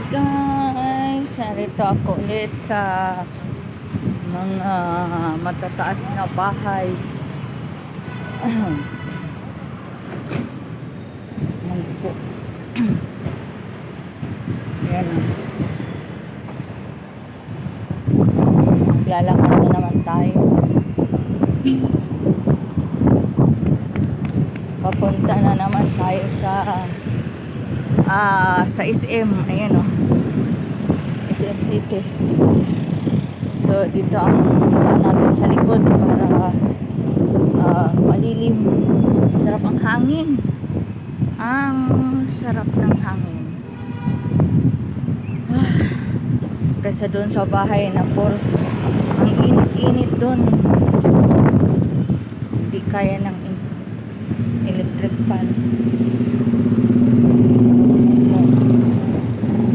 Guys, narito ako ulit sa mga matataas na bahay. Yan po. Yan. Lalakad na naman tayo. Papunta na naman tayo sa SM. Ayan o. SM City. So, dito ang natin sa likod para malilim. Sarap ang hangin. Ang sarap ng hangin. Kaysa doon sa bahay na ang init-init doon. Hindi kaya ng electric fan.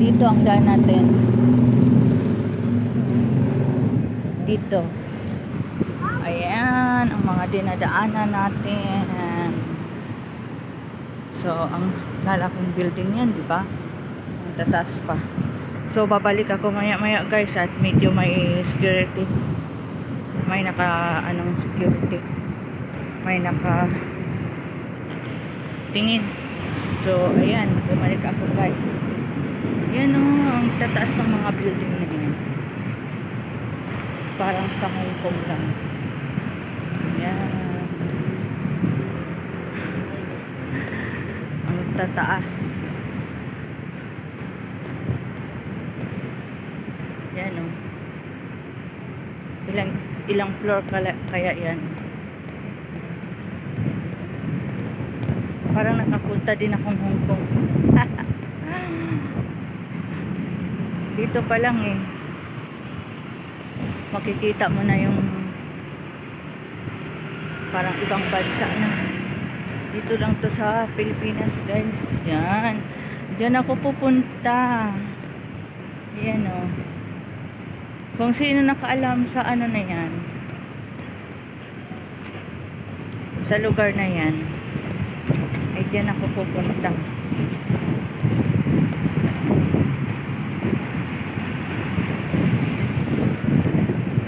Dito ang daan natin. Dito. Ayan ang mga dinadaanan natin. So, ang lalaking building yan, di ba? Ang tataas pa. So, babalik ako maya-maya guys at medyo may security. May security. May tingin. So, ayan. Bumalik ako guys. Yan o, ang tataas ng mga building na yan. Parang sa Hong Kong lang. Yan. Ang tataas. Yan o. Ilang floor kaya yan. Parang nakapunta din akong Hong Kong. Dito pa lang eh. Makikita mo na yung parang ibang bansa na. Dito lang to sa Pilipinas guys. Yan. Diyan ako pupunta. Yan o. Kung sino nakaalam sa ano na yan. Sa lugar na yan. Ay diyan ako pupunta.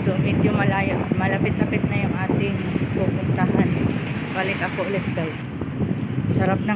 So medyo malapit-lapit na yung ating pupuntahan. Balik ako ulit guys. Sarap ng